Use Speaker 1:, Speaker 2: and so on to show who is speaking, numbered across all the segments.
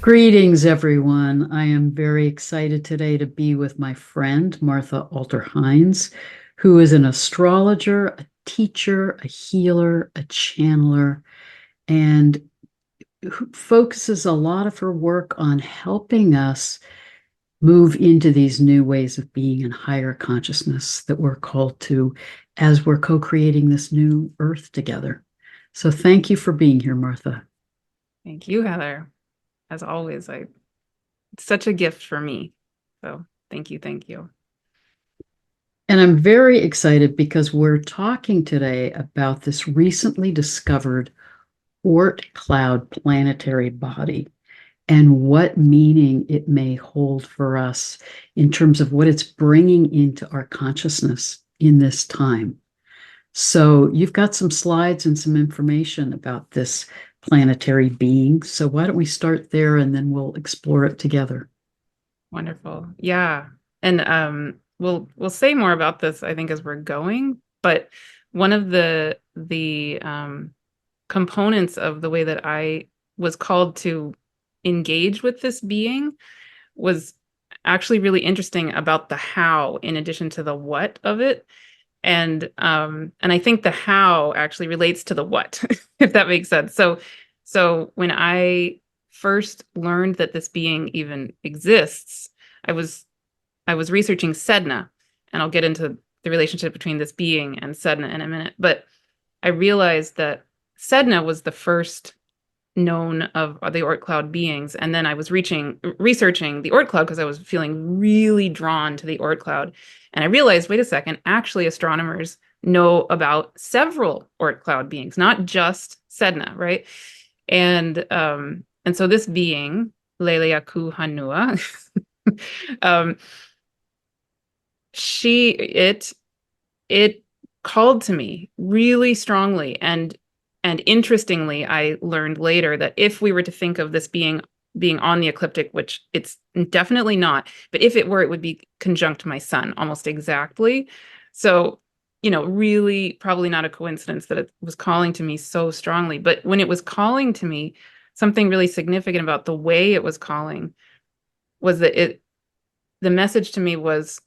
Speaker 1: Greetings, everyone. I am very excited today to be with my friend, Martha Alter Hines, who is an astrologer, a teacher, a healer, a channeler, and who focuses a lot of her work on helping us move into these new ways of being in higher consciousness that we're called to as we're co-creating this new earth together. So thank you for being here, Martha.
Speaker 2: Thank you, Heather. As always, it's such a gift for me. So thank you, thank you.
Speaker 1: And I'm very excited because we're talking today about this recently discovered Oort cloud planetary body and what meaning it may hold for us in terms of what it's bringing into our consciousness in this time. So you've got some slides and some information about this planetary being. So why don't we start there and then we'll explore it together.
Speaker 2: Wonderful. Yeah. And we'll say more about this, I think, as we're going. But one of the components of the way that I was called to engage with this being was actually really interesting about the how in addition to the what of it. And I think the how actually relates to the what, if that makes sense. So when I first learned that this being even exists, I was I was researching Sedna, and I'll get into the relationship between this being and Sedna in a minute. But I realized that Sedna was the first known of the Oort cloud beings, and then I was researching the Oort cloud because I was feeling really drawn to the Oort cloud, and I realized, wait a second, actually astronomers know about several Oort cloud beings, not just Sedna, right? And so this being, Leleakuhonua, um, it called to me really strongly, and interestingly, I learned later that if we were to think of this being on the ecliptic, which it's definitely not, but if it were, it would be conjunct my sun almost exactly. So, really probably not a coincidence that it was calling to me so strongly. But when it was calling to me, something really significant about the way it was calling was that the message to me was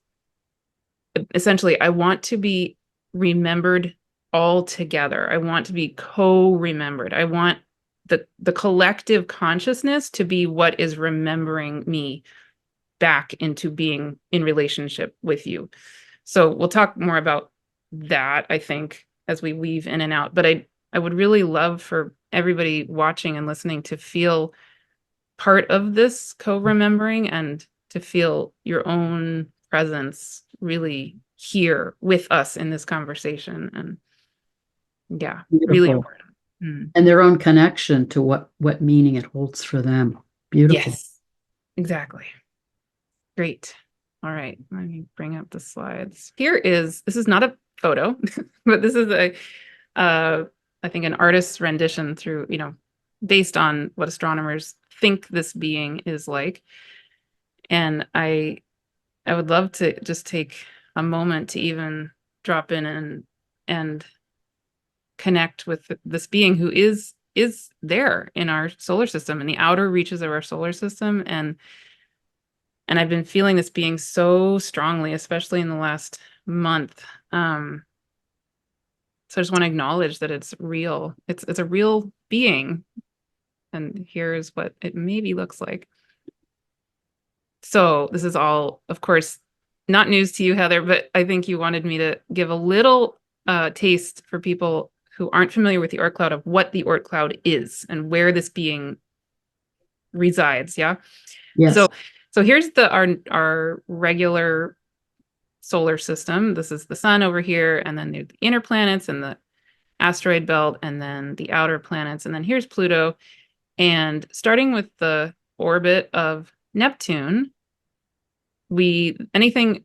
Speaker 2: essentially, I want to be remembered all together. I want to be co-remembered. I want the collective consciousness to be what is remembering me back into being in relationship with you. So we'll talk more about that, I think, as we weave in and out. But I would really love for everybody watching and listening to feel part of this co-remembering and to feel your own presence really here with us in this conversation. And yeah, really
Speaker 1: Beautiful.
Speaker 2: important. Mm.
Speaker 1: And their own connection to what meaning it holds for them. Beautiful.
Speaker 2: Yes, exactly. Great. All right, let me bring up the slides. This is not a photo, but this is I think an artist's rendition through, based on what astronomers think this being is like. And I would love to just take a moment to even drop in and connect with this being who is there in our solar system, in the outer reaches of our solar system. And I've been feeling this being so strongly, especially in the last month. So I just want to acknowledge that it's real. It's a real being. And here's what it maybe looks like. So this is all, of course, not news to you, Heather, but I think you wanted me to give a little taste for people who aren't familiar with the Oort cloud of what the Oort cloud is and where this being resides. Yeah.
Speaker 1: Yes.
Speaker 2: So so here's our regular solar system. This is the sun over here, and then the inner planets and the asteroid belt, and then the outer planets, and then here's Pluto. And starting with the orbit of Neptune, anything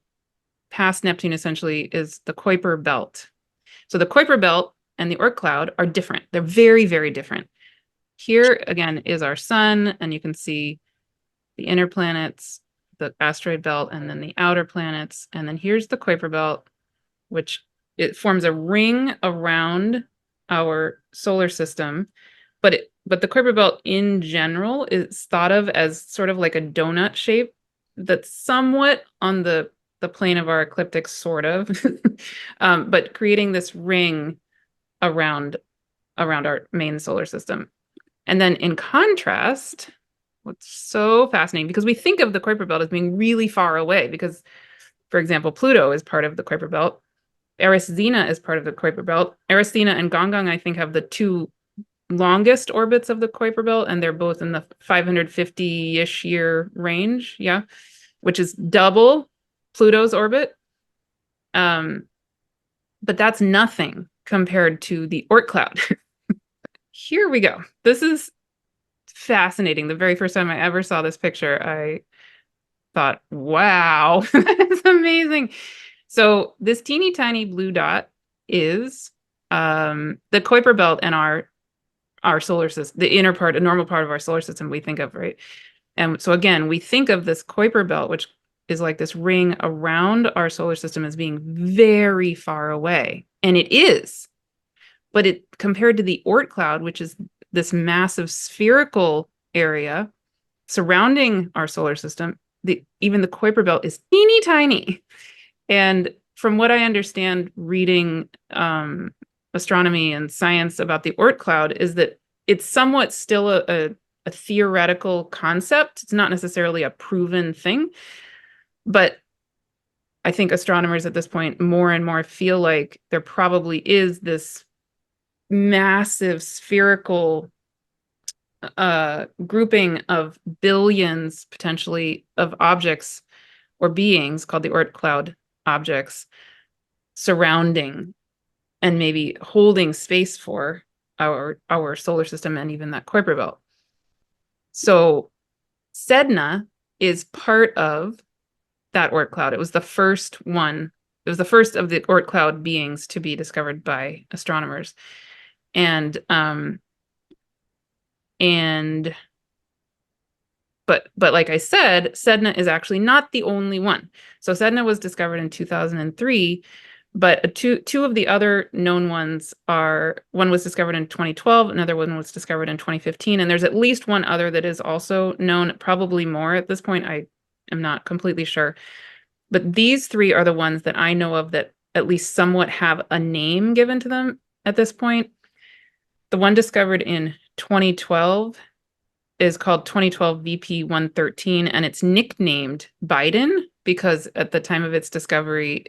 Speaker 2: past Neptune essentially is the Kuiper belt. So the Kuiper belt and the Oort cloud are different. They're very, very different. Here again is our sun, and you can see the inner planets, the asteroid belt, and then the outer planets. And then here's the Kuiper belt, which it forms a ring around our solar system. but the Kuiper belt in general is thought of as sort of like a donut shape that's somewhat on the plane of our ecliptic, sort of, but creating this ring around our main solar system. And then in contrast, what's so fascinating, because we think of the Kuiper belt as being really far away, because, for example, Pluto is part of the Kuiper belt. Eris Zena is part of the Kuiper belt. Eris Zena and Gonggong, I think, have the two longest orbits of the Kuiper belt, and they're both in the 550-ish year range, yeah, which is double Pluto's orbit. But that's nothing compared to the Oort cloud. Here we go. This is fascinating. The very first time I ever saw this picture, I thought, wow, that's amazing. So this teeny tiny blue dot is the Kuiper belt and our solar system, the inner part, a normal part of our solar system we think of, right? And so again, we think of this Kuiper belt, which is like this ring around our solar system, as being very far away. And it is. But it, compared to the Oort cloud, which is this massive spherical area surrounding our solar system, even the Kuiper belt is teeny tiny. And from what I understand, reading astronomy and science about the Oort cloud, is that it's somewhat still a theoretical concept. It's not necessarily a proven thing, but I think astronomers at this point more and more feel like there probably is this massive spherical grouping of billions, potentially, of objects or beings called the Oort cloud objects surrounding and maybe holding space for our solar system and even that Kuiper belt. So Sedna is part of that Oort cloud. It was the first one. It was the first of the Oort cloud beings to be discovered by astronomers. And but like I said, Sedna is actually not the only one. So Sedna was discovered in 2003, but two of the other known ones are, one was discovered in 2012, another one was discovered in 2015, and there's at least one other that is also known, probably more at this point. I am not completely sure. But these three are the ones that I know of that at least somewhat have a name given to them at this point. The one discovered in 2012 is called 2012 VP 113, and it's nicknamed Biden because at the time of its discovery,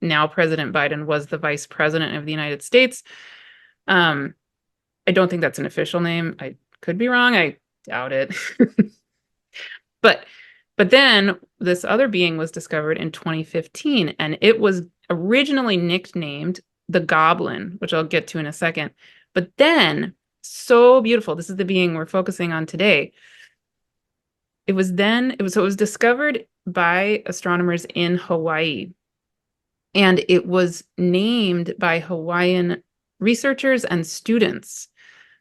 Speaker 2: now President Biden was the vice president of the United States. I don't think that's an official name. I could be wrong. I doubt it. But then this other being was discovered in 2015, and it was originally nicknamed the Goblin, which I'll get to in a second. But then, so beautiful, this is the being we're focusing on today. It was discovered by astronomers in Hawaii. And it was named by Hawaiian researchers and students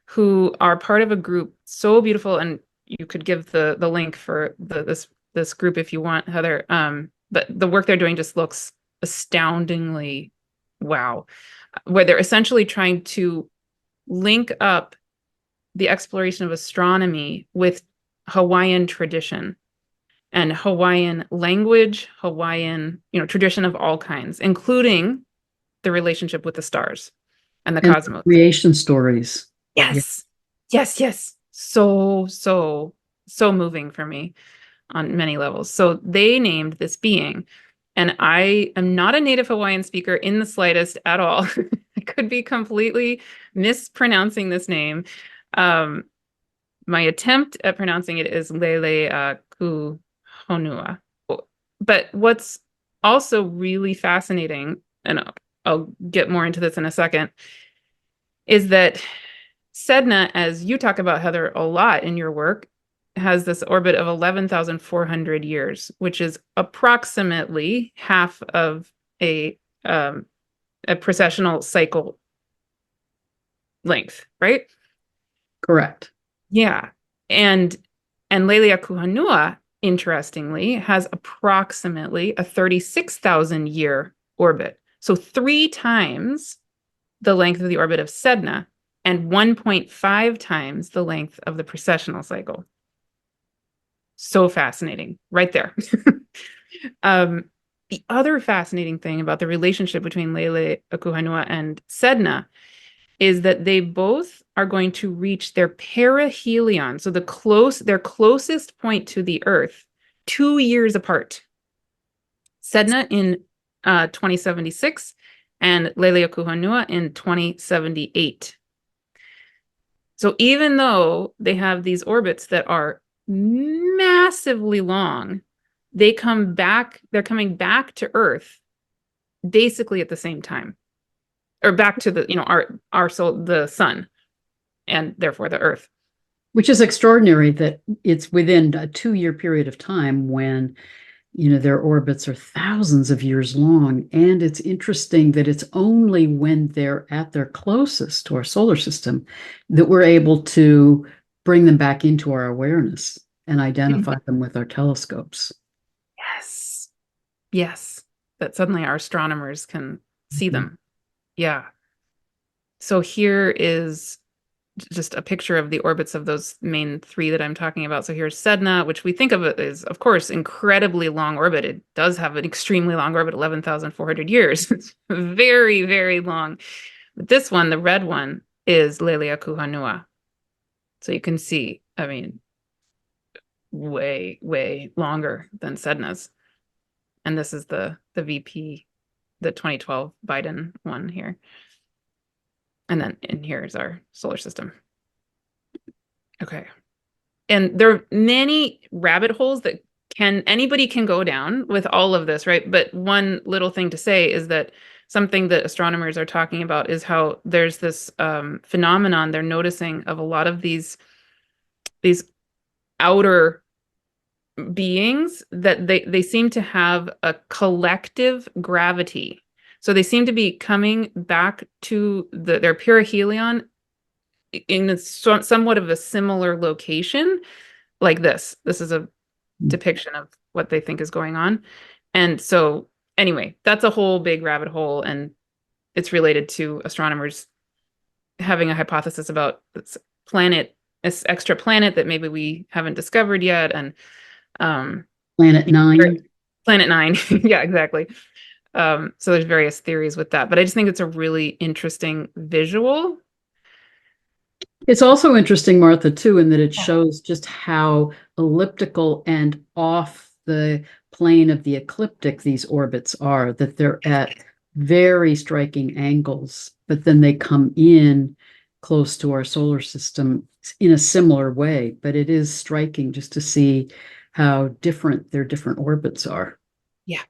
Speaker 2: who are part of a group so beautiful. And you could give the link for this group if you want, Heather. But the work they're doing just looks astoundingly wow, where they're essentially trying to link up the exploration of astronomy with Hawaiian tradition and Hawaiian language, Hawaiian, tradition of all kinds, including the relationship with the stars and the cosmos.
Speaker 1: Creation stories.
Speaker 2: Yes. Yes. So moving for me on many levels. So they named this being, and I am not a native Hawaiian speaker in the slightest at all. I could be completely mispronouncing this name. My attempt at pronouncing it is Leleakuhonua. But what's also really fascinating, and I'll get more into this in a second, is that Sedna, as you talk about, Heather, a lot in your work, has this orbit of 11,400 years, which is approximately half of a precessional cycle length, right?
Speaker 1: Correct.
Speaker 2: Yeah. And Leleakuhonua, interestingly, has approximately a 36,000 year orbit. So 3 times the length of the orbit of Sedna. and 1.5 times the length of the precessional cycle. So fascinating, right there. The other fascinating thing about the relationship between Leleakuhonua and Sedna is that they both are going to reach their perihelion, so their closest point to the Earth, 2 years apart. Sedna in 2076 and Leleakuhonua in 2078. So even though they have these orbits that are massively long, they're coming back to Earth basically at the same time, or back to the sun, and therefore the Earth.
Speaker 1: Which is extraordinary that it's within a 2-year period of time when, their orbits are thousands of years long. And it's interesting that it's only when they're at their closest to our solar system that we're able to bring them back into our awareness and identify them with our telescopes.
Speaker 2: Yes. Yes. That suddenly our astronomers can see them. Yeah. So here is just a picture of the orbits of those main 3 that I'm talking about. So here's Sedna, which we think of it as, of course, incredibly long orbit. It does have an extremely long orbit, 11,400 years. It's very, very long. But this one, the red one, is Leleakuhonua. So you can see, I mean, way, way longer than Sedna's. And this is the VP, the 2012 Biden one here. And then in here is our solar system. Okay. And there are many rabbit holes that anybody can go down with all of this, right? But one little thing to say is that something that astronomers are talking about is how there's this phenomenon they're noticing of a lot of these outer beings, that they seem to have a collective gravity. So they seem to be coming back to their perihelion in somewhat of a similar location, like this. This is a depiction of what they think is going on. And so anyway, that's a whole big rabbit hole, and it's related to astronomers having a hypothesis about this extra planet that maybe we haven't discovered yet. And
Speaker 1: Planet 9.
Speaker 2: Planet 9. Yeah, exactly. So there's various theories with that, but I just think it's a really interesting visual.
Speaker 1: It's also interesting, Martha, too, in that it shows just how elliptical and off the plane of the ecliptic these orbits are, that they're at very striking angles, but then they come in close to our solar system in a similar way. But it is striking just to see how different their different orbits are.
Speaker 2: Yeah,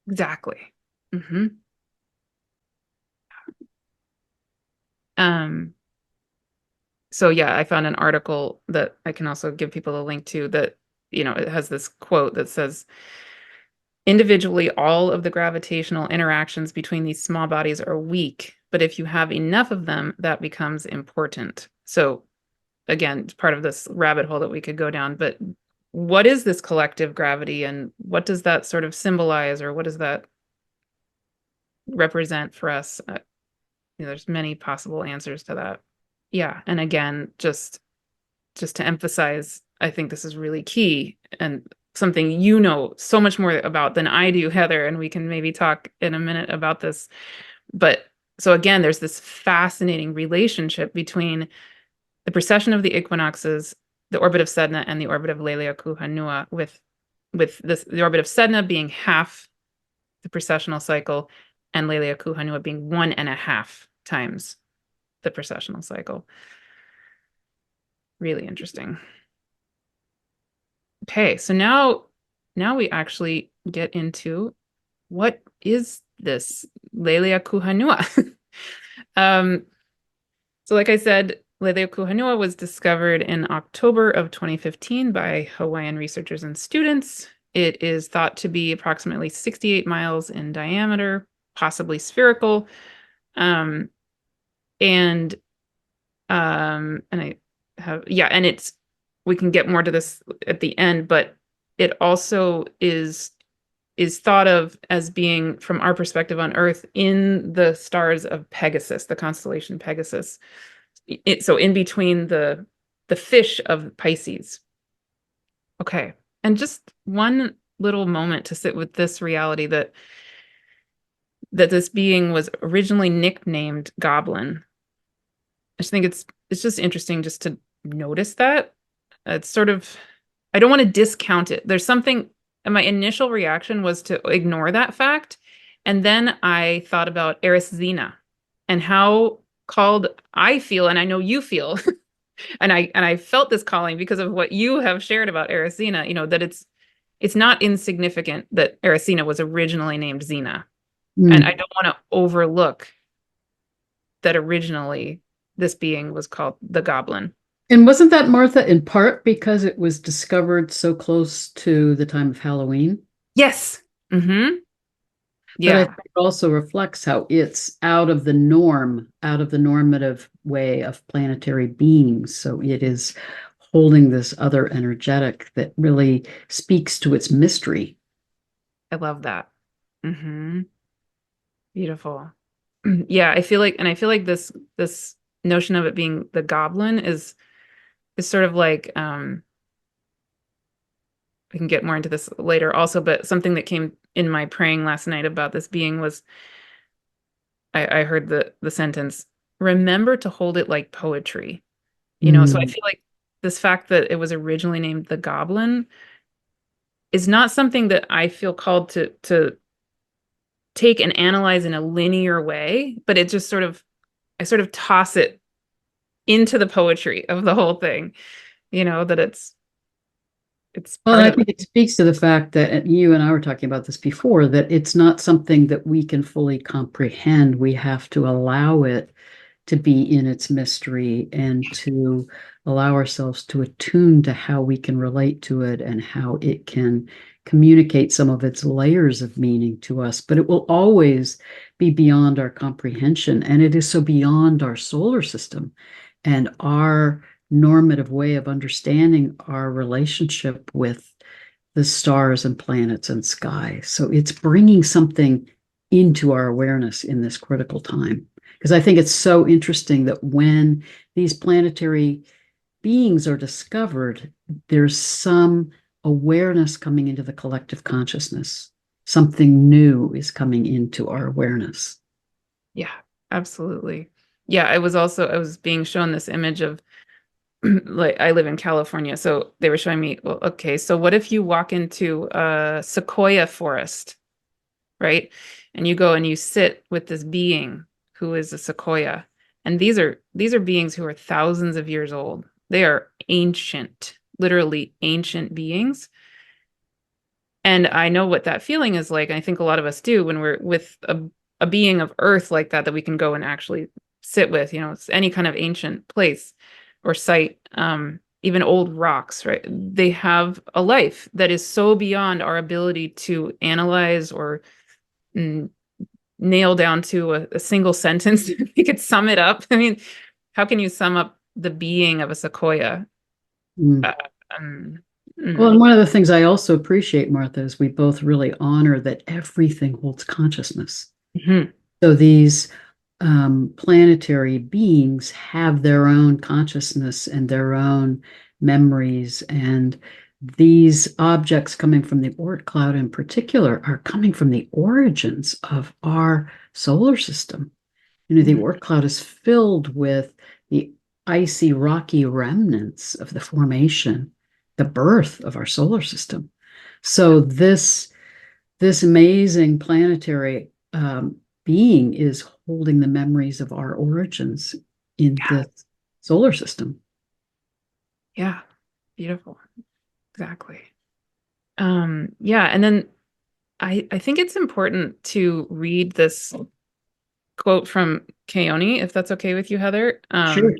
Speaker 2: exactly. Mm-hmm. So yeah, I found an article that I can also give people a link to that, it has this quote that says, individually, all of the gravitational interactions between these small bodies are weak, but if you have enough of them, that becomes important. So again, it's part of this rabbit hole that we could go down, but what is this collective gravity, and what does that sort of symbolize, or what does that represent for us? There's many possible answers to that. Yeah, and again, just to emphasize, I think this is really key and something you know so much more about than I do, Heather, and we can maybe talk in a minute about this. But so again, there's this fascinating relationship between the precession of the equinoxes, the orbit of Sedna, and the orbit of Leleakuhonua, with the orbit of Sedna being half the precessional cycle, and Leleakuhonua being 1.5 times the precessional cycle. Really interesting. Okay, so now we actually get into what is this Leleakuhonua? So like I said, Leleakuhonua was discovered in October of 2015 by Hawaiian researchers and students. It is thought to be approximately 68 miles in diameter, possibly spherical. And we can get more to this at the end, but it also is thought of as being, from our perspective on Earth, in the stars of Pegasus, the constellation Pegasus. So in between the fish of Pisces. Okay. And just one little moment to sit with this reality that this being was originally nicknamed Goblin. I just think it's just interesting just to notice that. It's sort of, I don't want to discount it. There's something, and my initial reaction was to ignore that fact. And then I thought about Eris Xena and how called I feel, and I know you feel, and I felt this calling because of what you have shared about Eris Xena, that it's not insignificant that Eris Xena was originally named Xena. And I
Speaker 1: Mm.
Speaker 2: don't want to overlook that originally this being was called the Goblin.
Speaker 1: And wasn't that, Martha, in part because it was discovered so close to the time of Halloween?
Speaker 2: Yes. Mm-hmm.
Speaker 1: But I
Speaker 2: Yeah.
Speaker 1: think it also reflects how it's out of the norm, out of the normative way of planetary beings. So it is holding this other energetic that really speaks to its mystery.
Speaker 2: I love that. Mm-hmm. Beautiful. Yeah, I feel like this notion of it being the goblin is sort of like we can get more into this later also, but something that came in my praying last night about this being was I heard the sentence, remember to hold it like poetry. So I
Speaker 1: Mm.
Speaker 2: feel like this fact that it was originally named the goblin is not something that I feel called to take and analyze in a linear way, but it just I sort of toss it into the poetry of the whole thing, that it's
Speaker 1: Well,
Speaker 2: part
Speaker 1: I
Speaker 2: of
Speaker 1: think
Speaker 2: it.
Speaker 1: it speaks to the fact that you and I were talking about this before, that it's not something that we can fully comprehend. We have to allow it to be in its mystery and to allow ourselves to attune to how we can relate to it and how it can communicate some of its layers of meaning to us. But it will always be beyond our comprehension. And it is so beyond our solar system and our normative way of understanding our relationship with the stars and planets and sky. So it's bringing something into our awareness in this critical time. Because I think it's so interesting that when these planetary beings are discovered, there's some awareness coming into the collective consciousness. Something new is coming into our awareness.
Speaker 2: Yeah, absolutely. Yeah, I was being shown this image of like I live in California, so they were showing me, well, okay, so what if you walk into a sequoia forest, right? And you go and you sit with this being who is a sequoia. And these are beings who are thousands of years old. They are ancient, literally ancient beings. And I know what that feeling is like. I think a lot of us do when we're with a being of earth like that we can go and actually sit with, it's any kind of ancient place or site, even old rocks, right? They have a life that is so beyond our ability to analyze or mm, nail down to a single sentence. You could sum it up. I mean, how can you sum up the being of a sequoia?
Speaker 1: Mm.
Speaker 2: Uh, um,
Speaker 1: Well,
Speaker 2: mm,
Speaker 1: and one of the things I also appreciate, Martha, is we both really honor that everything holds consciousness.
Speaker 2: mhm.
Speaker 1: So these planetary beings have their own consciousness and their own memories. And these objects coming from the Oort cloud in particular are coming from the origins of our solar system. The
Speaker 2: Mhm.
Speaker 1: Oort cloud is filled with the icy, rocky remnants of the formation, the birth of our solar system. So this amazing planetary being is holding the memories of our origins in
Speaker 2: Yeah,
Speaker 1: the solar system.
Speaker 2: yeah, beautiful. Exactly. Yeah, and then I think it's important to read this quote from Keone, if that's okay with you, Heather.
Speaker 1: Sure.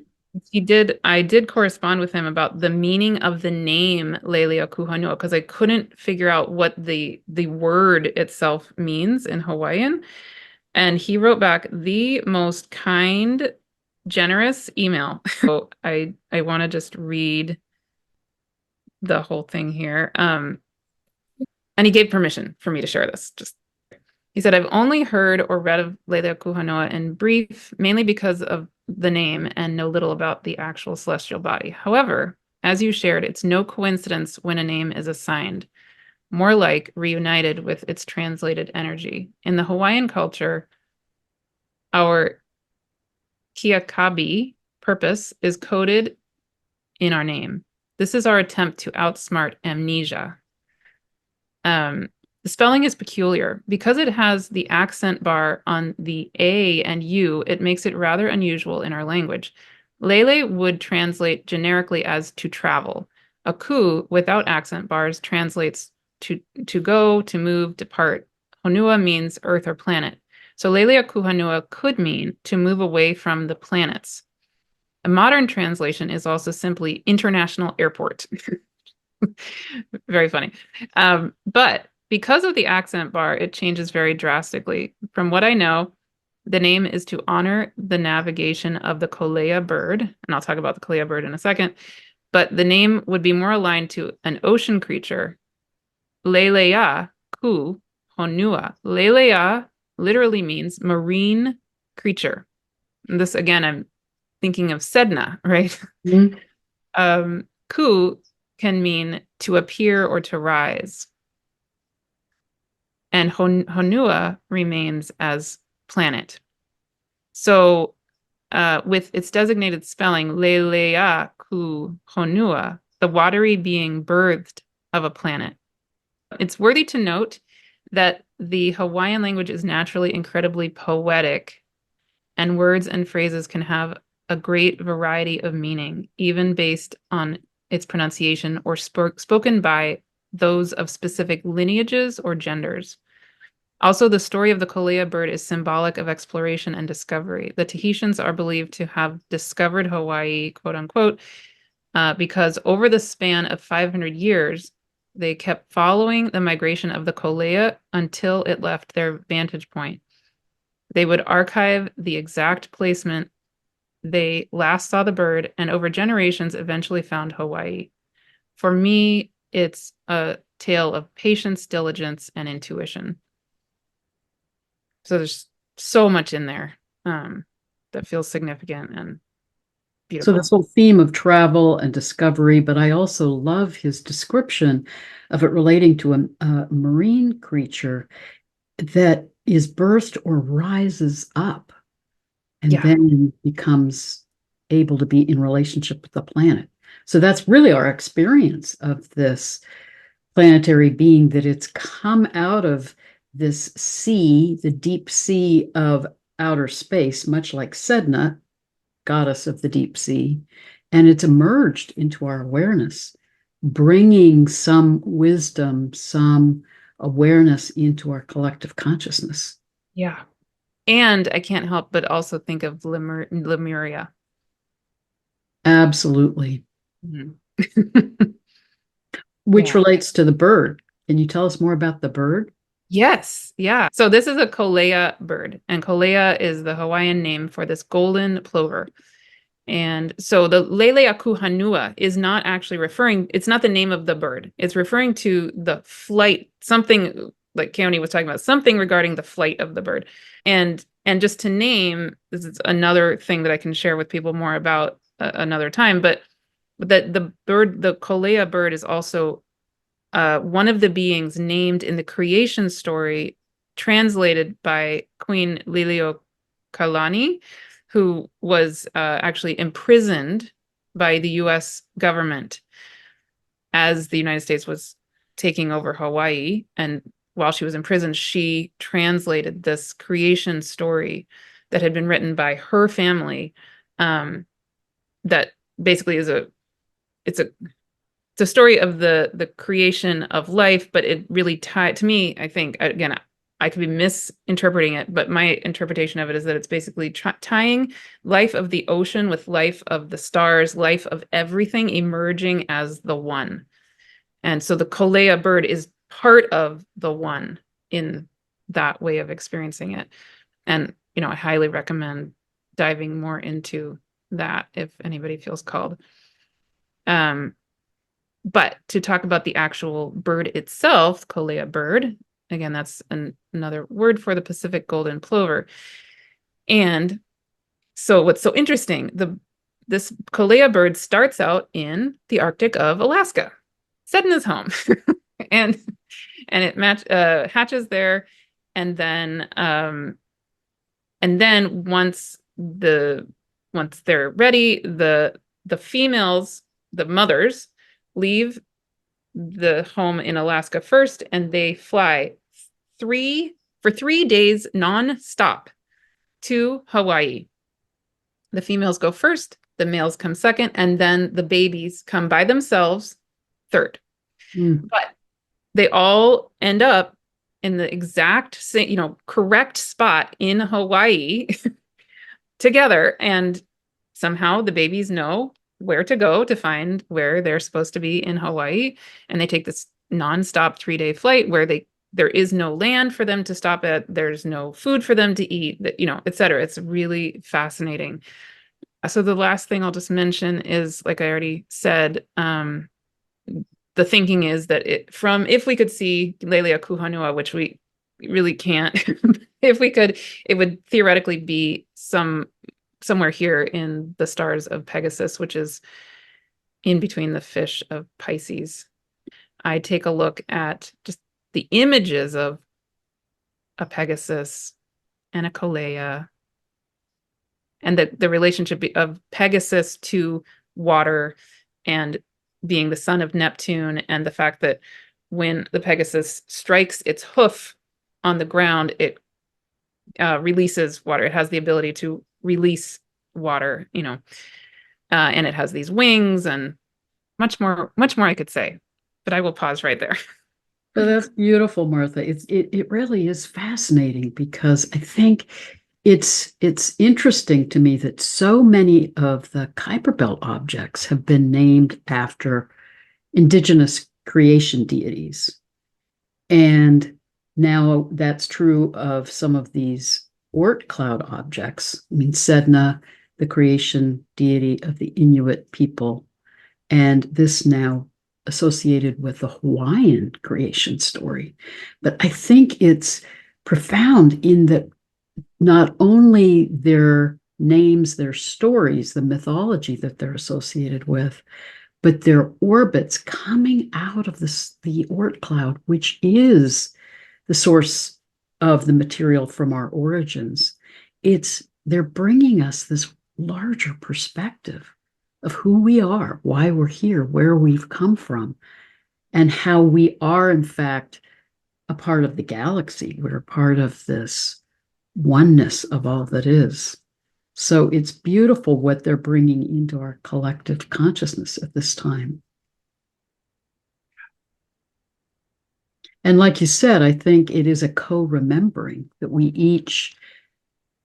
Speaker 2: I did correspond with him about the meaning of the name Leleakuhonua because I couldn't figure out what the word itself means in Hawaiian. And he wrote back the most kind, generous email. So I want to just read the whole thing here. And he gave permission for me to share this. Just He said, I've only heard or read of Leleakuhonua in brief, mainly because of the name and know little about the actual celestial body. However, as you shared, it's no coincidence when a name is assigned, more like reunited with its translated energy. In the Hawaiian culture, our kiakabi purpose is coded in our name. This is our attempt to outsmart amnesia. The spelling is peculiar. Because it has the accent bar on the A and U, it makes it rather unusual in our language. Lele would translate generically as to travel. A ku without accent bars translates to go, to move, depart. Honua means earth or planet. So Leleakuhonua could mean to move away from the planets. A modern translation is also simply international airport. Very funny. But because of the accent bar, it changes very drastically. From what I know, the name is to honor the navigation of the kolea bird, and I'll talk about the kolea bird in a second, but the name would be more aligned to an ocean creature, Leleakuhonua. Lelea literally means marine creature. And this, again, I'm thinking of Sedna, right?
Speaker 1: Mm-hmm.
Speaker 2: Ku can mean to appear or to rise. And Honua remains as planet. So with its designated spelling, Leleakuhonua, the watery being birthed of a planet. It's worthy to note that the Hawaiian language is naturally incredibly poetic, and words and phrases can have a great variety of meaning, even based on its pronunciation or spoken by those of specific lineages or genders. Also, the story of the kolea bird is symbolic of exploration and discovery. The Tahitians are believed to have discovered Hawaii, quote unquote, because over the span of 500 years, they kept following the migration of the kolea until it left their vantage point. They would archive the exact placement they last saw the bird, and over generations eventually found Hawaii. For me, it's a tale of patience, diligence, and intuition. So there's so much in there that feels significant and
Speaker 1: So
Speaker 2: beautiful.
Speaker 1: this whole theme of travel and discovery, but I also love his description of it relating to a marine creature that is birthed or rises up and
Speaker 2: Yeah.
Speaker 1: then becomes able to be in relationship with the planet. So that's really our experience of this planetary being, that it's come out of this sea, the deep sea of outer space, much like Sedna, goddess of the deep sea, and it's emerged into our awareness, bringing some wisdom, some awareness into our collective consciousness.
Speaker 2: Yeah. And I can't help but also think of Lemuria.
Speaker 1: Absolutely.
Speaker 2: Mhm.
Speaker 1: Which
Speaker 2: Yeah.
Speaker 1: relates to the bird. Can you tell us more about the bird?
Speaker 2: Yes. Yeah. So this is a kolea bird, and kolea is the Hawaiian name for this golden plover. And so the Leleakuhonua is not actually referring, it's not the name of the bird. It's referring to the flight, something like Keone was talking about, something regarding the flight of the bird. And just to name, this is another thing that I can share with people more about another time, but that the bird, the Kolea bird, is also one of the beings named in the creation story, translated by Queen Leleokalani, who was actually imprisoned by the US government as the United States was taking over Hawaii. And while she was in prison, she translated this creation story that had been written by her family, that basically is it's a it's a story of the creation of life, but it really tied to me, I think, again, I could be misinterpreting it, but my interpretation of it is that it's basically tying life of the ocean with life of the stars, life of everything emerging as the one. And so the kolea bird is part of the one in that way of experiencing it. And, I highly recommend diving more into that if anybody feels called. But to talk about the actual bird itself, kolea bird, again, that's another word for the Pacific golden plover. And so what's so interesting, this Kolea bird starts out in the Arctic of Alaska, Sedna's home. and it hatches there, and then once they're ready, the females, the mothers, leave the home in Alaska first, and they fly for 3 days non-stop to Hawaii. The females go first, the males come second, and then the babies come by themselves third. But they all end up in the exact same, correct spot in Hawaii together. And somehow the babies know where to go to find where they're supposed to be in Hawaii. And they take this nonstop 3-day flight where there is no land for them to stop at. There's no food for them to eat, et cetera. It's really fascinating. So the last thing I'll just mention is, like I already said, the thinking is that if we could see Leleakuhonua, which we really can't, if we could, it would theoretically be somewhere here in the stars of Pegasus, which is in between the fish of Pisces. I take a look at just the images of a Pegasus and a Kolea, and the relationship of Pegasus to water and being the son of Neptune, and the fact that when the Pegasus strikes its hoof on the ground, it releases water. It has the ability to release water, and it has these wings, and much more I could say, but I will pause right there.
Speaker 1: So that's beautiful, Martha. It really is fascinating, because I think it's interesting to me that so many of the Kuiper Belt objects have been named after indigenous creation deities. And now that's true of some of these Oort cloud objects. I mean, Sedna, the creation deity of the Inuit people, and this now associated with the Hawaiian creation story. But I think it's profound in that not only their names, their stories, the mythology that they're associated with, but their orbits coming out of the Oort cloud, which is the source of the material from our origins. They're bringing us this larger perspective of who we are, why we're here, where we've come from, and how we are, in fact, a part of the galaxy. We're a part of this oneness of all that is. So it's beautiful what they're bringing into our collective consciousness at this time. And like you said, I think it is a co-remembering that we each,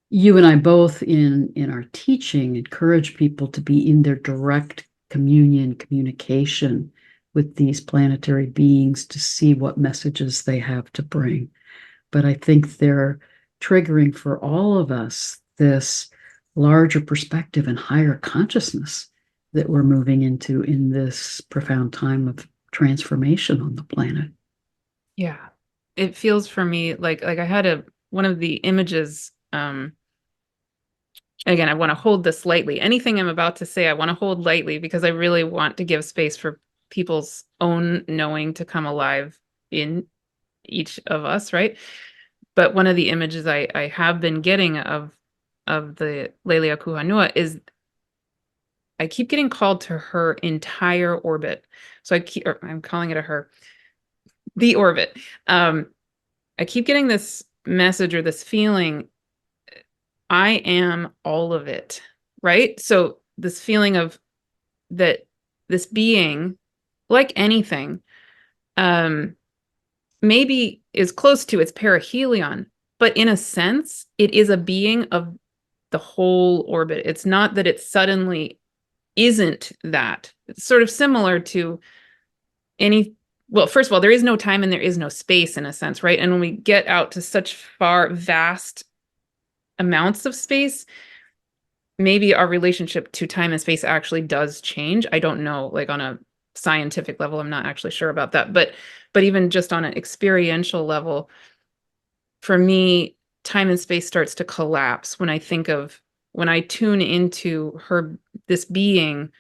Speaker 1: you and I both in our teaching, encourage people to be in their direct communication with these planetary beings to see what messages they have to bring. But I think they're triggering for all of us this larger perspective and higher consciousness that we're moving into in this profound time of transformation on the planet.
Speaker 2: Yeah. It feels for me like I had one of the images, again, I want to hold this lightly. Anything I'm about to say, I want to hold lightly, because I really want to give space for people's own knowing to come alive in each of us, right? But one of the images I have been getting of the Leleakuhonua is I keep getting called to her entire orbit. So I'm calling it a her, the orbit. I keep getting this message or this feeling, I am all of it, right? So this feeling of that this being, like anything, maybe is close to its perihelion, but in a sense, it is a being of the whole orbit. It's not that it suddenly isn't that. It's sort of similar to well, first of all, there is no time and there is no space in a sense, right? And when we get out to such vast amounts of space, maybe our relationship to time and space actually does change. I don't know, like on a scientific level, I'm not actually sure about that, but even just on an experiential level, for me, time and space starts to collapse when I tune into this being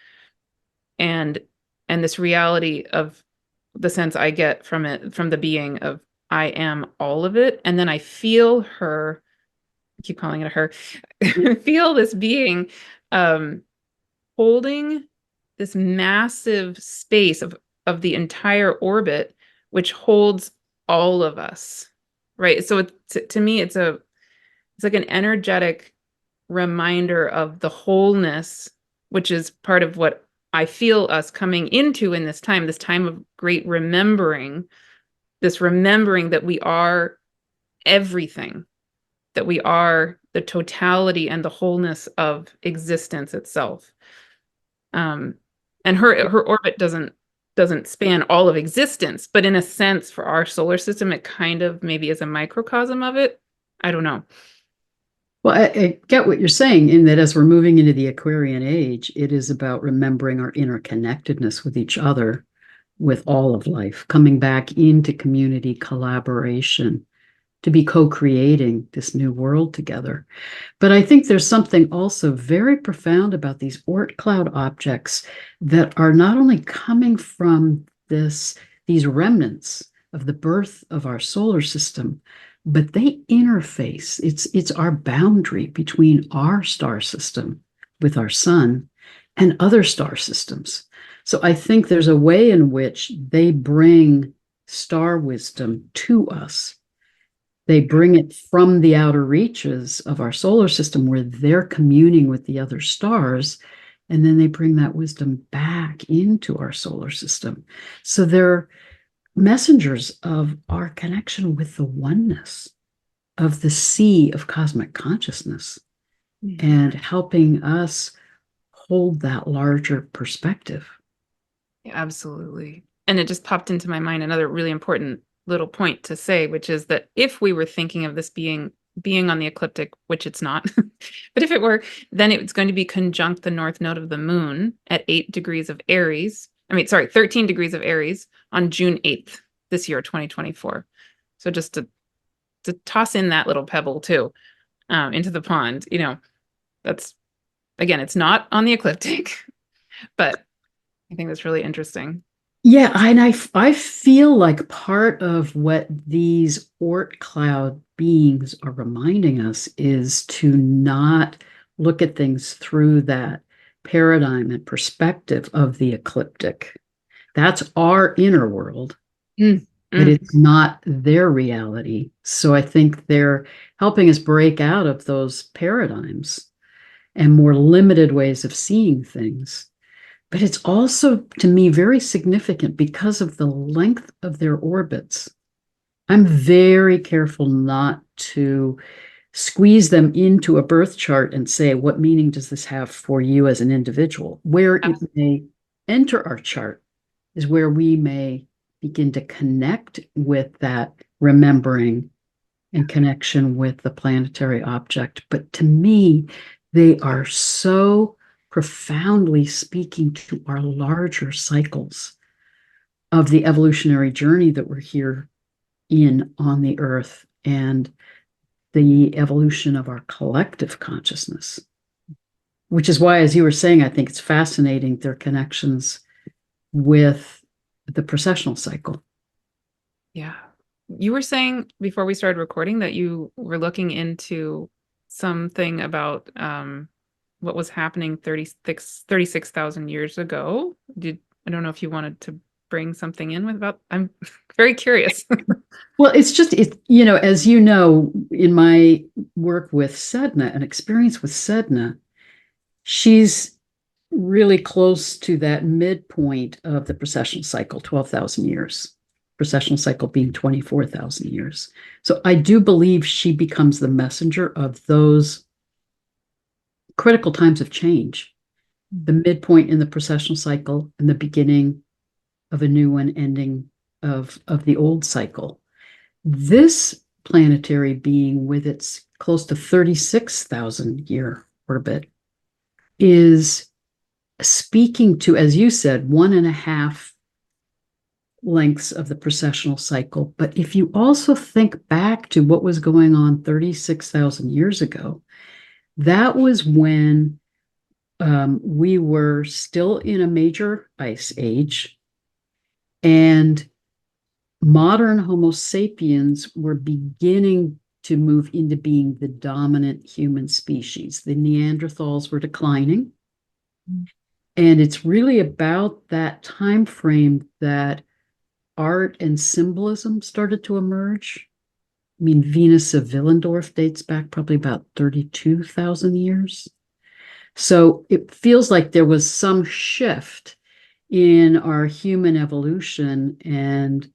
Speaker 2: and this reality of the sense I get from it, from the being of I am all of it. And then I feel her, I keep calling it her, feel this being holding this massive space of the entire orbit, which holds all of us, right? So to me, it's like an energetic reminder of the wholeness, which is part of what I feel us coming into in this time of great remembering, this remembering that we are everything, that we are the totality and the wholeness of existence itself. And her orbit doesn't span all of existence, but in a sense, for our solar system, it kind of maybe is a microcosm of it. I don't know.
Speaker 1: Well, I get what you're saying in that as we're moving into the Aquarian age, it is about remembering our interconnectedness with each other, with all of life, coming back into community collaboration to be co-creating this new world together. But I think there's something also very profound about these Oort cloud objects that are not only coming from these remnants of the birth of our solar system, but they interface. It's our boundary between our star system with our sun and other star systems. So I think there's a way in which they bring star wisdom to us. They bring it from the outer reaches of our solar system where they're communing with the other stars, and then they bring that wisdom back into our solar system. So they're messengers of our connection with the oneness of the sea of cosmic consciousness and helping us hold that larger perspective.
Speaker 2: Yeah, absolutely. And it just popped into my mind another really important little point to say, which is that if we were thinking of this being on the ecliptic, which it's not, but if it were, then it's going to be conjunct the north node of the moon at 8 degrees of Aries. 13 degrees of Aries on June 8th this year, 2024. So just to toss in that little pebble too, into the pond, that's, again, it's not on the ecliptic, but I think that's really interesting.
Speaker 1: Yeah, and I feel like part of what these Oort cloud beings are reminding us is to not look at things through that paradigm and perspective of the ecliptic. That's our inner world, but it's not their reality. So I think they're helping us break out of those paradigms and more limited ways of seeing things. But it's also, to me, very significant because of the length of their orbits. I'm very careful not to squeeze them into a birth chart and say, what meaning does this have for you as an individual? Where it may enter our chart is where we may begin to connect with that remembering and connection with the planetary object. But to me, they are so profoundly speaking to our larger cycles of the evolutionary journey that we're here in on the earth and the evolution of our collective consciousness. Which is why, as you were saying, I think it's fascinating their connections with the precessional cycle.
Speaker 2: Yeah. You were saying before we started recording that you were looking into something about what was happening 36,000 years ago. I don't know if you wanted to bring something in I'm very curious.
Speaker 1: Well, it's as you know, in my work with Sedna and experience with Sedna, she's really close to that midpoint of the precessional cycle, 12,000 years. Precessional cycle being 24,000 years. So I do believe she becomes the messenger of those critical times of change, the midpoint in the precessional cycle and the beginning of a new one, ending of the old cycle. This planetary being with its close to 36,000 year orbit is speaking to, as you said, 1.5 lengths of the precessional cycle. But if you also think back to what was going on 36,000 years ago, that was when we were still in a major ice age, and modern Homo sapiens were beginning to move into being the dominant human species. The Neanderthals were declining. And it's really about that time frame that art and symbolism started to emerge. I mean, Venus of Willendorf dates back probably about 32,000 years. So it feels like there was some shift in our human evolution and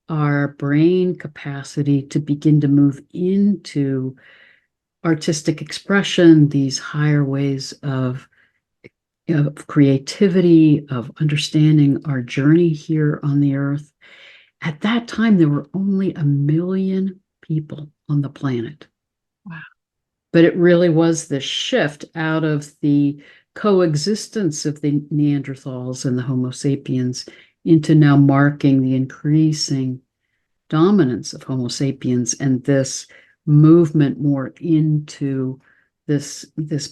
Speaker 1: our brain capacity to begin to move into artistic expression, these higher ways of creativity, of understanding our journey here on the earth. At that time, there were only 1 million people on the planet.
Speaker 2: Wow.
Speaker 1: But it really was the shift out of the coexistence of the Neanderthals and the Homo sapiens into now marking the increasing dominance of Homo sapiens and this movement more into this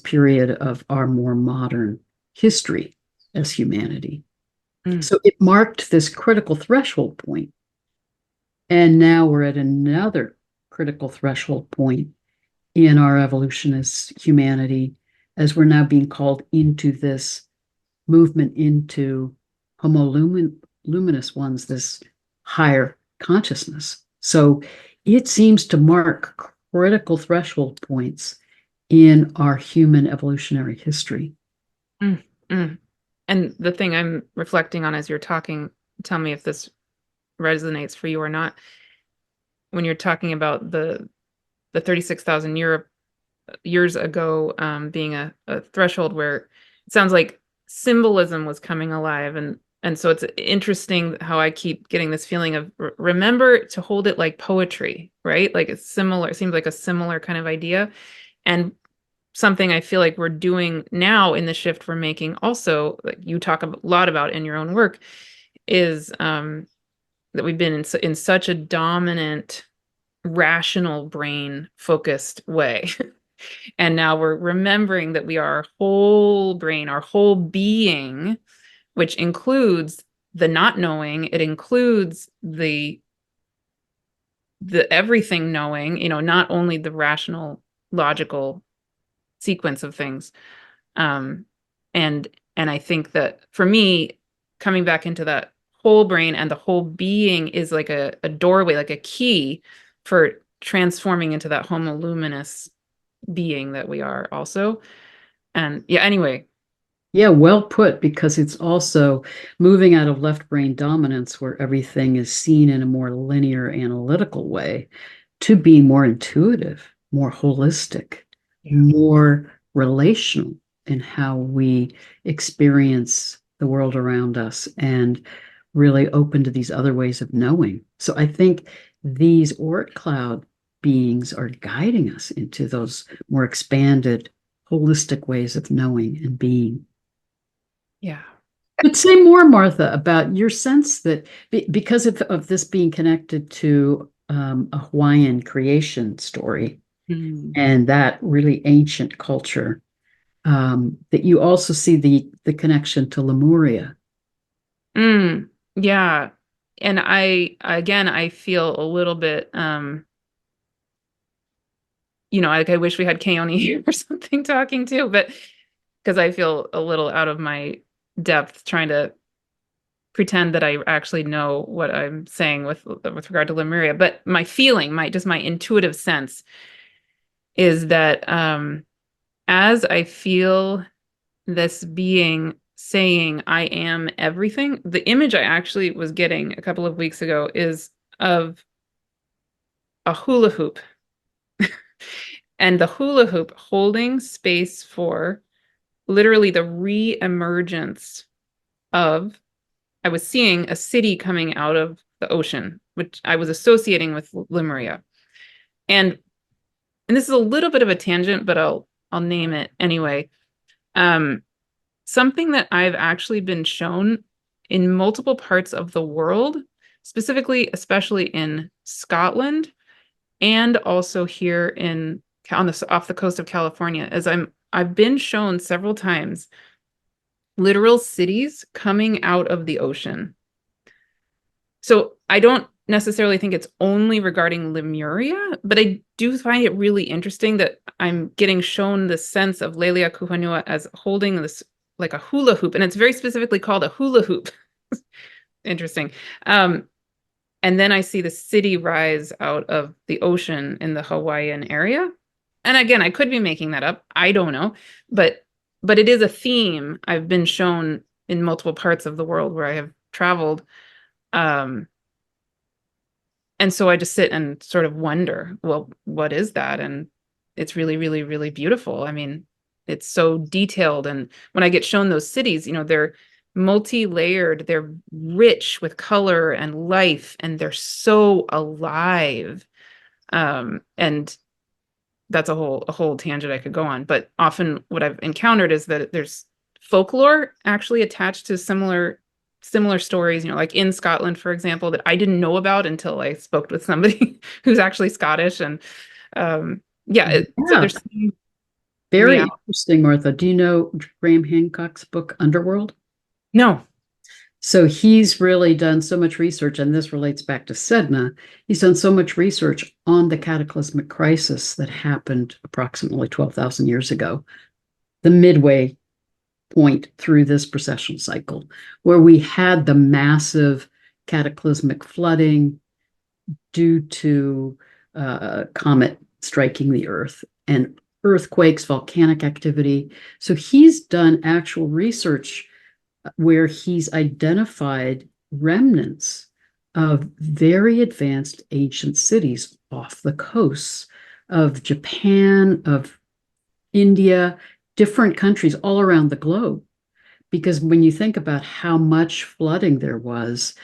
Speaker 1: period of our more modern history as humanity. So it marked this critical threshold point. And now we're at another critical threshold point in our evolution as humanity, as we're now being called into this movement into Homo luminous ones, this higher consciousness. So it seems to mark critical threshold points in our human evolutionary history.
Speaker 2: Mm, mm. And the thing I'm reflecting on as you're talking, tell me if this resonates for you or not. When you're talking about the 36,000 years ago being a threshold where it sounds like symbolism was coming alive, and so it's interesting how I keep getting this feeling of remember to hold it like poetry, right? Like it's similar, it seems like a similar kind of idea. And something I feel like we're doing now in the shift we're making also, like you talk a lot about in your own work, is that we've been in such a dominant rational brain focused way. And now we're remembering that we are our whole brain, our whole being, which includes the not knowing, it includes the everything knowing, not only the rational, logical sequence of things. Um, and I think that for me, coming back into that whole brain and the whole being is like a doorway, like a key for transforming into that homo luminous being that we are also. And yeah, anyway.
Speaker 1: Yeah, well put, because it's also moving out of left brain dominance, where everything is seen in a more linear analytical way, to being more intuitive, more holistic, more relational in how we experience the world around us, and really open to these other ways of knowing. So I think these Oort cloud beings are guiding us into those more expanded, holistic ways of knowing and being.
Speaker 2: Yeah.
Speaker 1: But say more, Martha, about your sense that because of this being connected to a Hawaiian creation story and that really ancient culture, that you also see the connection to Lemuria.
Speaker 2: Yeah. And I feel a little bit, like I wish we had Keone here or something talking to, but because I feel a little out of my depth trying to pretend that I actually know what I'm saying with regard to Lemuria. But my feeling, my intuitive sense is that as I feel this being saying I am everything, the image I actually was getting a couple of weeks ago is of a hula hoop. And the hula hoop holding space for literally the reemergence of, I was seeing a city coming out of the ocean, which I was associating with Lemuria. And this is a little bit of a tangent, but I'll name it anyway. something that I've actually been shown in multiple parts of the world, specifically, especially in Scotland, and also here off the coast of California, as I've been shown several times literal cities coming out of the ocean. So I don't necessarily think it's only regarding Lemuria, but I do find it really interesting that I'm getting shown the sense of Leleakuhonua as holding this like a hula hoop, and it's very specifically called a hula hoop. Interesting. And then I see the city rise out of the ocean in the Hawaiian area. And again, I could be making that up. I don't know, but it is a theme I've been shown in multiple parts of the world where I have traveled. And so I just sit and sort of wonder, well, what is that? And it's really, really, really beautiful. I mean, it's so detailed. And when I get shown those cities, they're multi-layered, they're rich with color and life, and they're so alive. And that's a whole tangent I could go on. But often what I've encountered is that there's folklore actually attached to similar stories, like in Scotland, for example, that I didn't know about until I spoke with somebody who's actually Scottish. And so there's
Speaker 1: very
Speaker 2: reality.
Speaker 1: interesting, Martha. Do you know Graham Hancock's book, Underworld?
Speaker 2: No.
Speaker 1: So he's really done so much research, and this relates back to Sedna. He's done so much research on the cataclysmic crisis that happened approximately 12,000 years ago, the midway point through this precessional cycle, where we had the massive cataclysmic flooding due to comet striking the Earth and earthquakes, volcanic activity. So he's done actual research where he's identified remnants of very advanced ancient cities off the coasts of Japan, of India, different countries all around the globe. Because when you think about how much flooding there was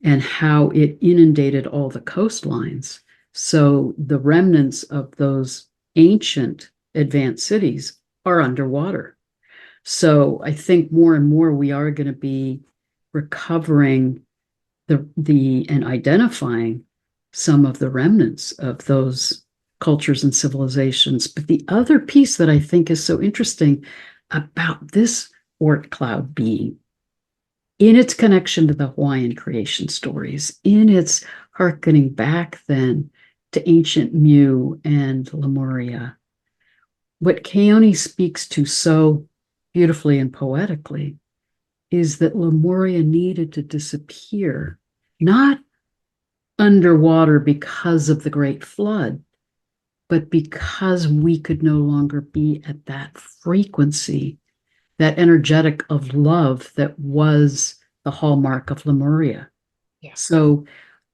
Speaker 1: and how it inundated all the coastlines, so the remnants of those ancient advanced cities are underwater. So I think more and more we are going to be recovering and identifying some of the remnants of those cultures and civilizations. But the other piece that I think is so interesting about this Oort cloud being, in its connection to the Hawaiian creation stories, in its hearkening back then to ancient Mu and Lemuria, what Keone speaks to so beautifully and poetically is that Lemuria needed to disappear, not underwater because of the Great Flood, but because we could no longer be at that frequency, that energetic of love that was the hallmark of Lemuria.
Speaker 2: Yeah.
Speaker 1: So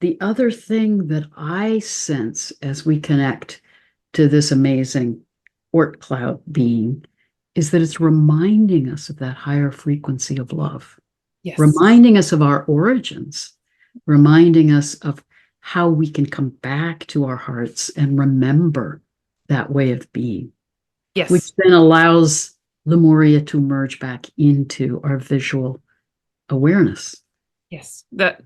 Speaker 1: the other thing that I sense as we connect to this amazing Oort cloud being is that it's reminding us of that higher frequency of love,
Speaker 2: Yes.
Speaker 1: reminding us of our origins, reminding us of how we can come back to our hearts and remember that way of being,
Speaker 2: Yes.
Speaker 1: which then allows Lemuria to merge back into our visual awareness.
Speaker 2: Yes. That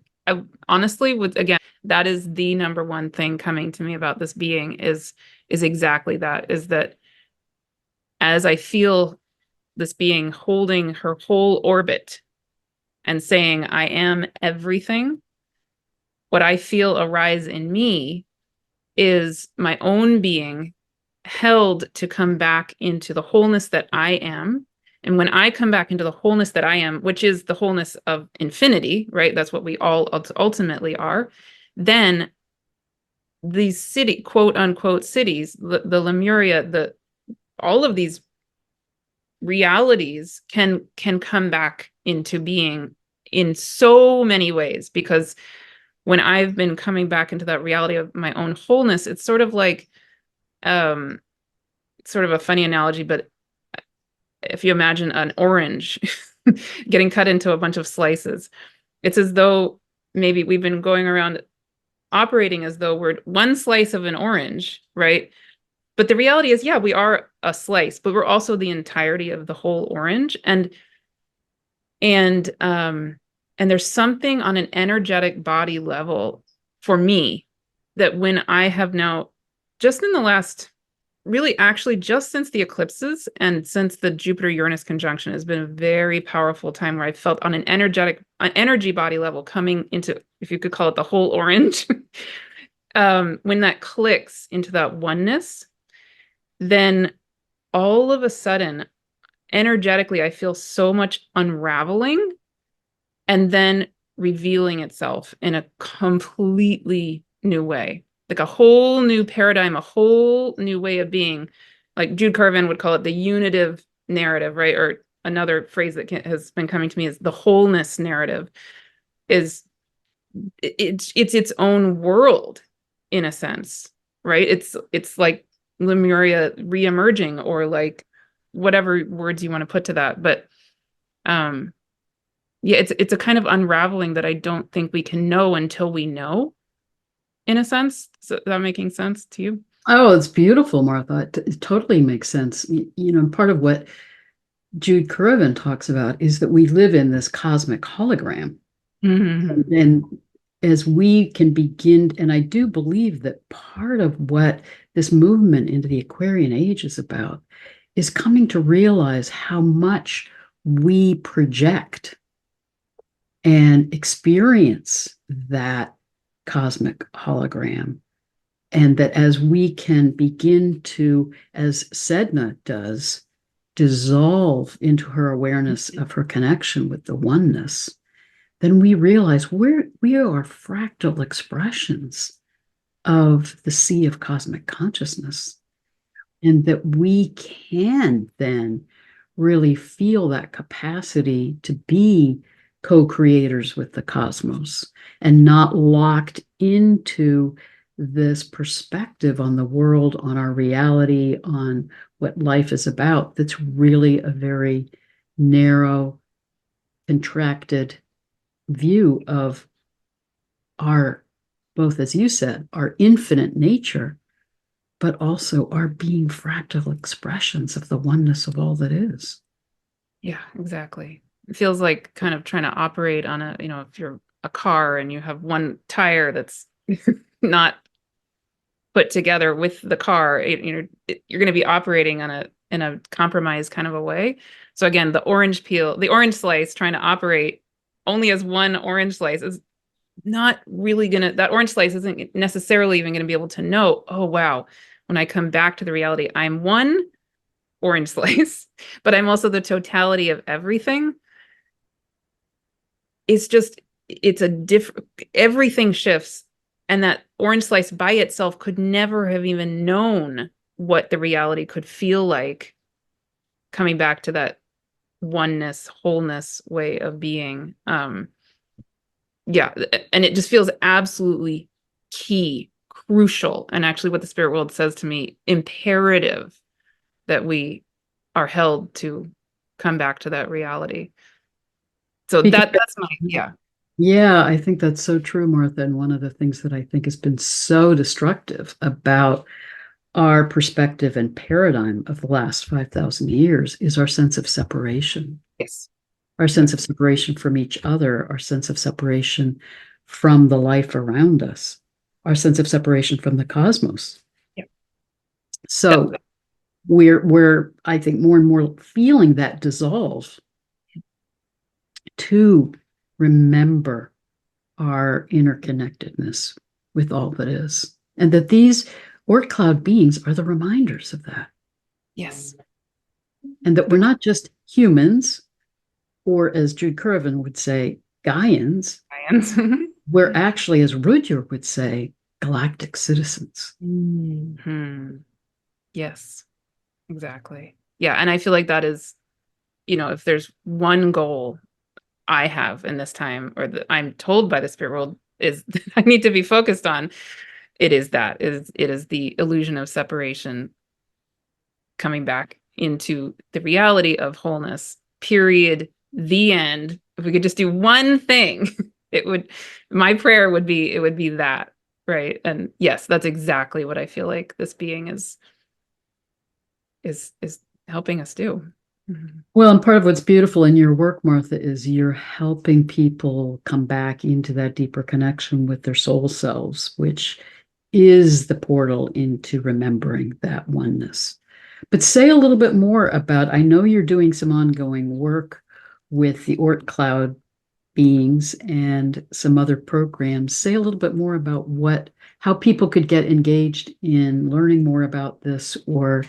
Speaker 2: honestly again, that is the number one thing coming to me about this being is exactly that, is that as I feel this being holding her whole orbit and saying, I am everything, what I feel arise in me is my own being held to come back into the wholeness that I am. And when I come back into the wholeness that I am, which is the wholeness of infinity, right? That's what we all ultimately are. Then these quote unquote cities, the Lemuria, all of these realities can come back into being in so many ways, because when I've been coming back into that reality of my own wholeness, it's sort of like sort of a funny analogy, but if you imagine an orange getting cut into a bunch of slices, it's as though maybe we've been going around operating as though we're one slice of an orange, right? But the reality is, yeah, we are a slice, but we're also the entirety of the whole orange. And And there's something on an energetic body level for me that when I have now, just in the last, really actually just since the eclipses and since the Jupiter-Uranus conjunction has been a very powerful time where I felt on an energy body level coming into, if you could call it the whole orange, when that clicks into that oneness, then all of a sudden, energetically, I feel so much unraveling and then revealing itself in a completely new way, like a whole new paradigm, a whole new way of being. Like Jude Carvin would call it the unitive narrative, right? Or another phrase that has been coming to me is the wholeness narrative. Is it's its own world in a sense, right? It's like Lemuria reemerging, or like whatever words you want to put to that. But yeah, it's a kind of unraveling that I don't think we can know until we know, in a sense. So is that making sense to you?
Speaker 1: Oh, it's beautiful, Martha. It totally makes sense. Part of what Jude Currivan talks about is that we live in this cosmic hologram.
Speaker 2: Mm-hmm.
Speaker 1: And as we can begin, and I do believe that part of what this movement into the Aquarian age is about is coming to realize how much we project and experience that cosmic hologram. And that as we can begin to, as Sedna does, dissolve into her awareness of her connection with the oneness, then we realize we are fractal expressions of the sea of cosmic consciousness, and that we can then really feel that capacity to be co-creators with the cosmos and not locked into this perspective on the world, on our reality, on what life is about. That's really a very narrow, contracted view of our, both as you said, our infinite nature, but also our being fractal expressions of the oneness of all that is.
Speaker 2: Yeah, exactly. It feels like kind of trying to operate on a, if you're a car and you have one tire that's not put together with the car, you're going to be operating on in a compromised kind of a way. So again, the orange slice trying to operate only as one orange slice is not really that orange slice isn't necessarily even going to be able to know, oh, wow, when I come back to the reality, I'm one orange slice, but I'm also the totality of everything. It's a different, everything shifts. And that orange slice by itself could never have even known what the reality could feel like coming back to that oneness, wholeness way of being. Yeah, and it just feels absolutely key, crucial, and actually what the spirit world says to me, imperative that we are held to come back to that reality. So
Speaker 1: Because,
Speaker 2: that's my, yeah.
Speaker 1: yeah, I think that's so true, Martha. And one of the things that I think has been so destructive about our perspective and paradigm of the last 5,000 years is our sense of separation,
Speaker 2: Yes.
Speaker 1: our sense of separation from each other, our sense of separation from the life around us, our sense of separation from the cosmos.
Speaker 2: Yeah.
Speaker 1: So we're I think more and more feeling that dissolve to remember our interconnectedness with all that is, and that these Oort cloud beings are the reminders of that,
Speaker 2: Yes.
Speaker 1: and that we're not just humans, or as Jude Currivan would say, Gaians.
Speaker 2: Science.
Speaker 1: We're actually, as Rudyard would say, galactic citizens.
Speaker 2: Hmm. Yes, exactly. Yeah, and I feel like that is, if there's one goal I have in this time, or that I'm told by the spirit world is that I need to be focused on, it is the illusion of separation coming back into the reality of wholeness, period, the end. If we could just do one thing, my prayer would be, it would be that, right? And yes, that's exactly what I feel like this being is helping us do. Mhm.
Speaker 1: Well, and part of what's beautiful in your work, Martha, is you're helping people come back into that deeper connection with their soul selves, which is the portal into remembering that oneness. But say a little bit more about, I know you're doing some ongoing work with the Oort cloud beings and some other programs. Say a little bit more about how people could get engaged in learning more about this or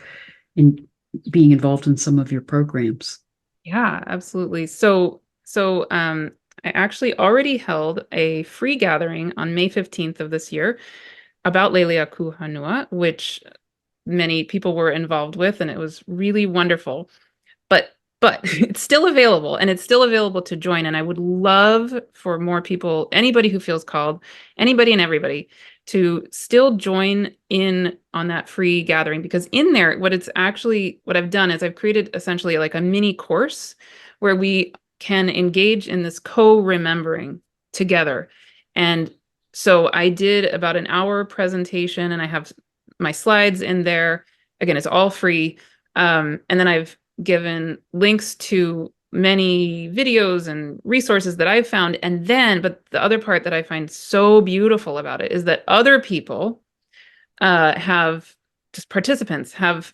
Speaker 1: in being involved in some of your programs.
Speaker 2: Yeah, absolutely. I actually already held a free gathering on May 15th of this year about Leleakuhonua, which many people were involved with, and it was really wonderful. But it's still available, and it's still available to join. And I would love for more people, anybody who feels called, anybody and everybody, to still join in on that free gathering, because in there, what I've done is I've created essentially like a mini course where we can engage in this co-remembering together. And so I did about an hour presentation, and I have my slides in there. Again, it's all free. And then I've given links to many videos and resources that I've found. But the other part that I find so beautiful about it is that other people have, just participants, have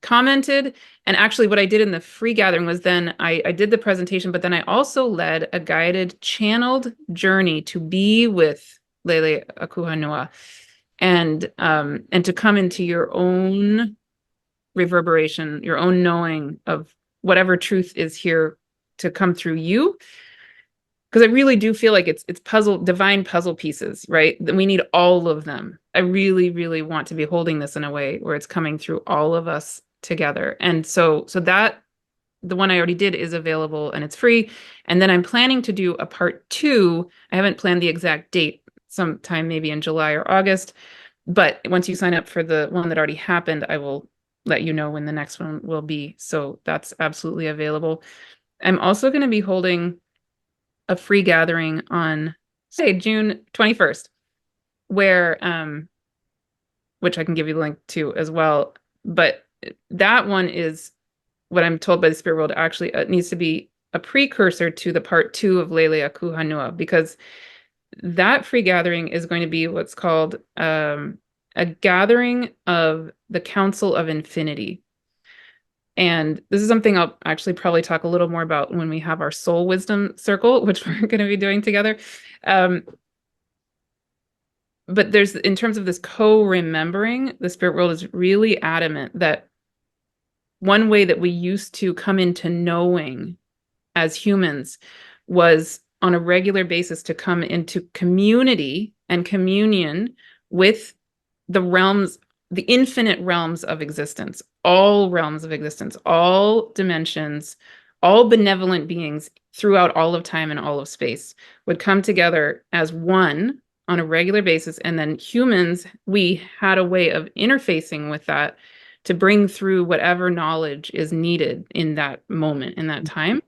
Speaker 2: commented. And actually, what I did in the free gathering was then I did the presentation, but then I also led a guided, channeled journey to be with Leleakuhonua and to come into your own reverberation, your own knowing of whatever truth is here to come through you. Because I really do feel like it's divine puzzle pieces, right? That we need all of them. I really, really want to be holding this in a way where it's coming through all of us together. And so that the one I already did is available and it's free. And then I'm planning to do a part two. I haven't planned the exact date, sometime maybe in July or August. But once you sign up for the one that already happened, I will let you know when the next one will be. So that's absolutely available. I'm also going to be holding a free gathering on, say, June 21st, where which I can give you the link to as well. But that one is what I'm told by the spirit world. Actually, it needs to be a precursor to the part two of Leleakuhonua, because that free gathering is going to be what's called a gathering of the Council of Infinity. And this is something I'll actually probably talk a little more about when we have our soul wisdom circle, which we're going to be doing together. Um, but there's, in terms of this co-remembering, the spirit world is really adamant that one way that we used to come into knowing as humans was on a regular basis to come into community and communion with the realms, the infinite realms of existence, all realms of existence, all dimensions, all benevolent beings throughout all of time and all of space would come together as one on a regular basis. And then humans, we had a way of interfacing with that to bring through whatever knowledge is needed in that moment, in that time.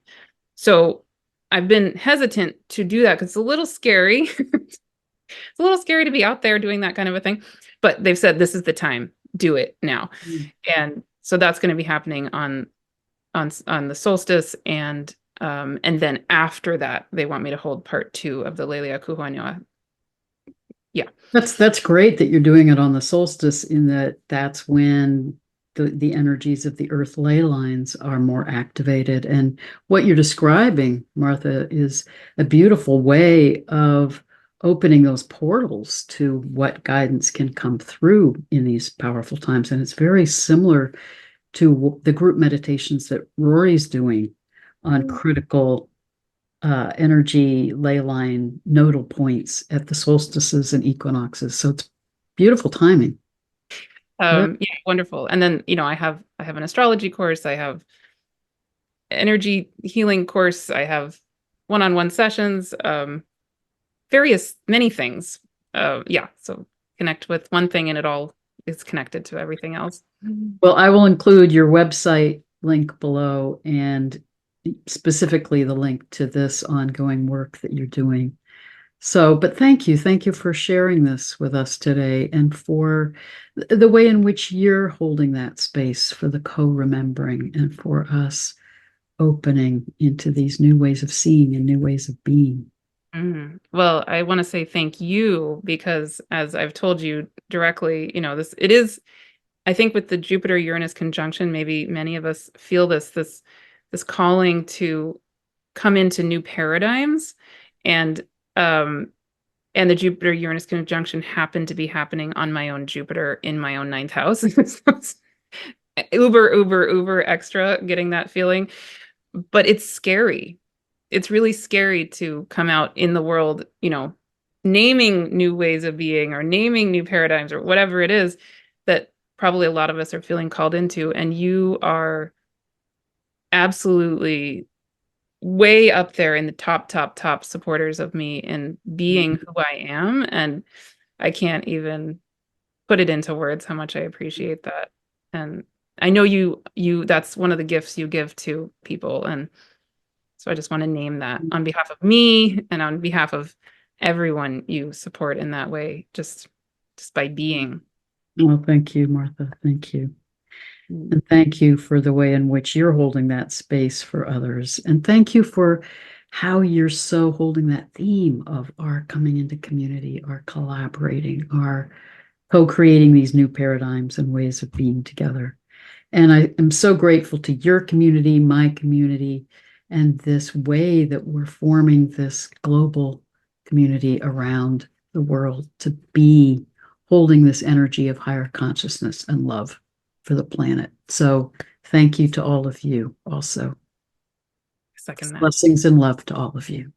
Speaker 2: So I've been hesitant to do that because it's a little scary. It's a little scary to be out there doing that kind of a thing, but they've said this is the time, do it now.
Speaker 1: Mm.
Speaker 2: And so that's going to be happening on the solstice, and then after that they want me to hold part two of the Leleakuhonua. Yeah.
Speaker 1: That's great that you're doing it on the solstice, in that that's when the energies of the earth ley lines are more activated. And what you're describing, Martha, is a beautiful way of opening those portals to what guidance can come through in these powerful times. And it's very similar to the group meditations that Rory's doing on critical energy ley line nodal points at the solstices and equinoxes. So it's beautiful timing. Yeah.
Speaker 2: Yeah, wonderful. And then, I have an astrology course, I have energy healing course, I have one-on-one sessions, various many things. Yeah, so connect with one thing and it all is connected to everything else.
Speaker 1: Well, I will include your website link below, and specifically the link to this ongoing work that you're doing. So, but thank you. Thank you for sharing this with us today, and for the way in which you're holding that space for the co-remembering and for us opening into these new ways of seeing and new ways of being.
Speaker 2: Well, I want to say thank you because as I've told you directly, this it is, I think with the Jupiter Uranus conjunction, maybe many of us feel this calling to come into new paradigms, and um and the Jupiter Uranus conjunction happened to be happening on my own Jupiter in my own ninth house. So it's uber extra getting that feeling, but it's scary. It's really scary to come out in the world, naming new ways of being or naming new paradigms or whatever it is that probably a lot of us are feeling called into. And you are absolutely way up there in the top supporters of me in being who I am. And I can't even put it into words how much I appreciate that. And I know that's one of the gifts you give to people. And so I just want to name that on behalf of me and on behalf of everyone you support in that way, just by being.
Speaker 1: Well, thank you, Martha. Thank you. And thank you for the way in which you're holding that space for others. And thank you for how you're so holding that theme of our coming into community, our collaborating, our co-creating these new paradigms and ways of being together. And I am so grateful to your community, my community, and this way that we're forming this global community around the world to be holding this energy of higher consciousness and love for the planet. So thank you to all of you also.
Speaker 2: Second that.
Speaker 1: Blessings and love to all of you.